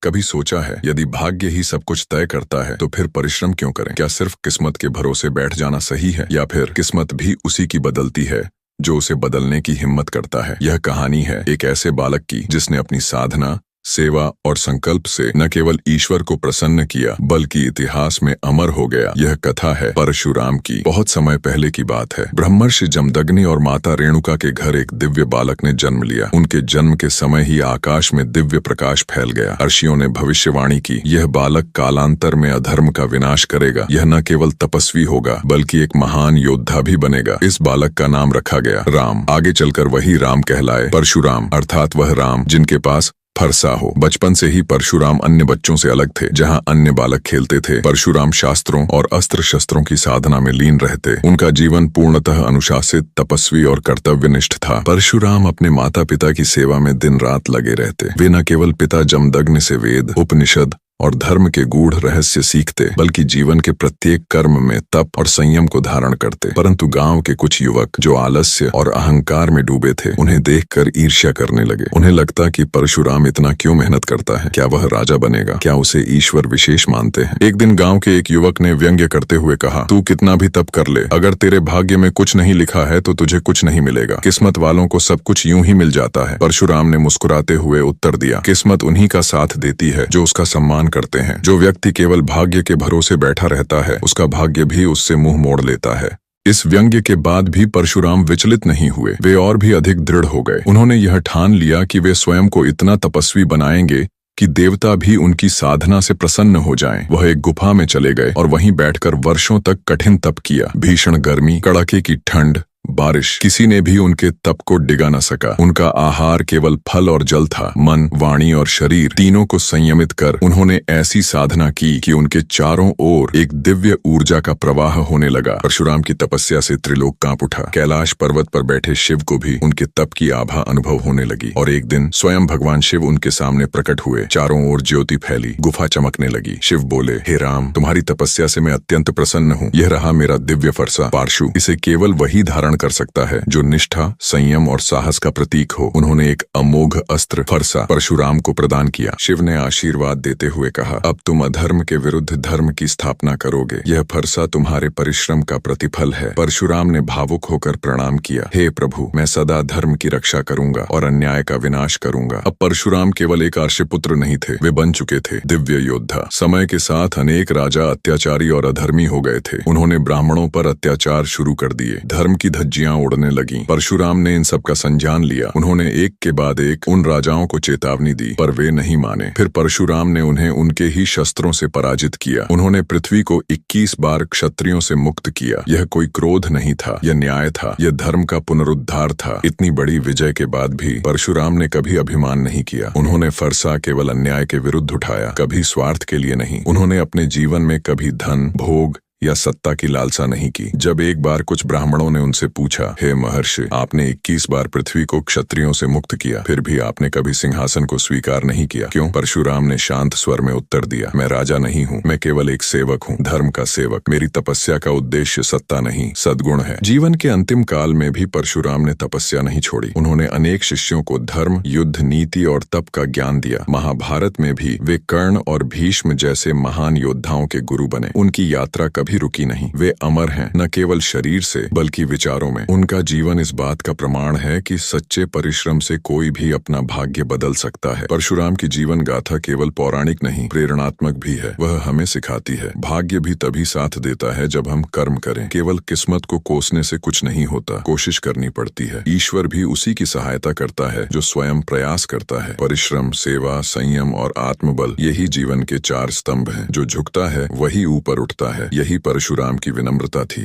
कभी सोचा है यदि भाग्य ही सब कुछ तय करता है तो फिर परिश्रम क्यों करें? क्या सिर्फ किस्मत के भरोसे बैठ जाना सही है, या फिर किस्मत भी उसी की बदलती है जो उसे बदलने की हिम्मत करता है? यह कहानी है एक ऐसे बालक की जिसने अपनी साधना, सेवा और संकल्प से न केवल ईश्वर को प्रसन्न किया बल्कि इतिहास में अमर हो गया। यह कथा है परशुराम की। बहुत समय पहले की बात है। ब्रह्मर्षि जमदग्नि और माता रेणुका के घर एक दिव्य बालक ने जन्म लिया। उनके जन्म के समय ही आकाश में दिव्य प्रकाश फैल गया। ऋषियों ने भविष्यवाणी की, यह बालक कालांतर में अधर्म का विनाश करेगा। यह न केवल तपस्वी होगा बल्कि एक महान योद्धा भी बनेगा। इस बालक का नाम रखा गया राम। आगे चलकर वही राम कहलाए परशुराम, अर्थात वह राम जिनके पास फरसा हो। बचपन से ही परशुराम अन्य बच्चों से अलग थे। जहां अन्य बालक खेलते थे, परशुराम शास्त्रों और अस्त्र शस्त्रों की साधना में लीन रहते। उनका जीवन पूर्णतः अनुशासित, तपस्वी और कर्तव्यनिष्ठ था। परशुराम अपने माता पिता की सेवा में दिन रात लगे रहते। वे न केवल पिता जमदग्नि से वेद, उपनिषद और धर्म के गूढ़ रहस्य सीखते बल्कि जीवन के प्रत्येक कर्म में तप और संयम को धारण करते। परंतु गांव के कुछ युवक जो आलस्य और अहंकार में डूबे थे, उन्हें देखकर ईर्ष्या करने लगे। उन्हें लगता कि परशुराम इतना क्यों मेहनत करता है? क्या वह राजा बनेगा? क्या उसे ईश्वर विशेष मानते हैं? एक दिन गांव के एक युवक ने व्यंग्य करते हुए कहा, तू कितना भी तप कर ले, अगर तेरे भाग्य में कुछ नहीं लिखा है तो तुझे कुछ नहीं मिलेगा। किस्मत वालों को सब कुछ यूं ही मिल जाता है। परशुराम ने मुस्कुराते हुए उत्तर दिया, किस्मत उन्हीं का साथ देती है जो उसका सम्मान करते हैं। जो व्यक्ति केवल भाग्य के भरोसे बैठा रहता है, उसका भाग्य भी उससे मुंह मोड़ लेता है। इस व्यंग्य के बाद भी परशुराम विचलित नहीं हुए। वे और भी अधिक दृढ़ हो गए। उन्होंने यह ठान लिया कि वे स्वयं को इतना तपस्वी बनाएंगे कि देवता भी उनकी साधना से प्रसन्न हो जाएं। वह एक गुफा में चले गए और वहीं बैठकर वर्षों तक कठिन तप किया। भीषण गर्मी, कड़ाके की ठंड, बारिश, किसी ने भी उनके तप को डिगा न सका। उनका आहार केवल फल और जल था। मन, वाणी और शरीर तीनों को संयमित कर उन्होंने ऐसी साधना की कि उनके चारों ओर एक दिव्य ऊर्जा का प्रवाह होने लगा। परशुराम की तपस्या से त्रिलोक कांप उठा। कैलाश पर्वत पर बैठे शिव को भी उनके तप की आभा अनुभव होने लगी। और एक दिन स्वयं भगवान शिव उनके सामने प्रकट हुए। चारों ओर ज्योति फैली, गुफा चमकने लगी। शिव बोले, हे राम, तुम्हारी तपस्या से मैं अत्यंत प्रसन्न हूँ। यह रहा मेरा दिव्य फरसा पारशु। इसे केवल वही धारण कर सकता है जो निष्ठा, संयम और साहस का प्रतीक हो। उन्होंने एक अमोघ अस्त्र फरसा परशुराम को प्रदान किया। शिव ने आशीर्वाद देते हुए कहा, अब तुम अधर्म के विरुद्ध धर्म की स्थापना करोगे। यह फरसा तुम्हारे परिश्रम का प्रतिफल है। परशुराम ने भावुक होकर प्रणाम किया, हे प्रभु, मैं सदा धर्म की रक्षा करूंगा और अन्याय का विनाश करूंगा। अब परशुराम केवल एक आर्षपुत्र नहीं थे, वे बन चुके थे दिव्य योद्धा। समय के साथ अनेक राजा अत्याचारी और अधर्मी हो गए थे। उन्होंने ब्राह्मणों पर अत्याचार शुरू कर दिए। धर्म की धज्जियां उड़ने लगी। परशुराम ने इन सब का संज्ञान लिया। उन्होंने एक के बाद एक उन राजाओं को चेतावनी दी, पर वे नहीं माने। फिर परशुराम ने उन्हें उनके ही शस्त्रों से पराजित किया। उन्होंने पृथ्वी को 21 बार क्षत्रियों से मुक्त किया। यह कोई क्रोध नहीं था, यह न्याय था, यह धर्म का पुनरुद्धार था। इतनी बड़ी विजय के बाद भी परशुराम ने कभी अभिमान नहीं किया। उन्होंने फरसा केवल अन्याय के विरुद्ध उठाया, कभी स्वार्थ के लिए नहीं। उन्होंने अपने जीवन में कभी धन, भोग या सत्ता की लालसा नहीं की। जब एक बार कुछ ब्राह्मणों ने उनसे पूछा, हे महर्षि, आपने 21 बार पृथ्वी को क्षत्रियों से मुक्त किया, फिर भी आपने कभी सिंहासन को स्वीकार नहीं किया, क्यों? परशुराम ने शांत स्वर में उत्तर दिया, मैं राजा नहीं हूँ, मैं केवल एक सेवक हूँ, धर्म का सेवक। मेरी तपस्या का उद्देश्य सत्ता नहीं, सद्गुण है। जीवन के अंतिम काल में भी परशुराम ने तपस्या नहीं छोड़ी। उन्होंने अनेक शिष्यों को धर्म, युद्ध, नीति और तप का ज्ञान दिया। महाभारत में भी वे कर्ण और भीष्म जैसे महान योद्धाओं के गुरु बने। उनकी यात्रा कभी रुकी नहीं। वे अमर हैं, न केवल शरीर से बल्कि विचारों में। उनका जीवन इस बात का प्रमाण है कि सच्चे परिश्रम से कोई भी अपना भाग्य बदल सकता है। परशुराम की जीवन गाथा केवल पौराणिक नहीं, प्रेरणात्मक भी है। वह हमें सिखाती है, भाग्य भी तभी साथ देता है जब हम कर्म करें। केवल किस्मत को कोसने से कुछ नहीं होता, कोशिश करनी पड़ती है। ईश्वर भी उसी की सहायता करता है जो स्वयं प्रयास करता है। परिश्रम, सेवा, संयम और आत्मबल, यही जीवन के 4 स्तंभ हैं। जो झुकता है वही ऊपर उठता है। यही परशुराम की विनम्रता थी।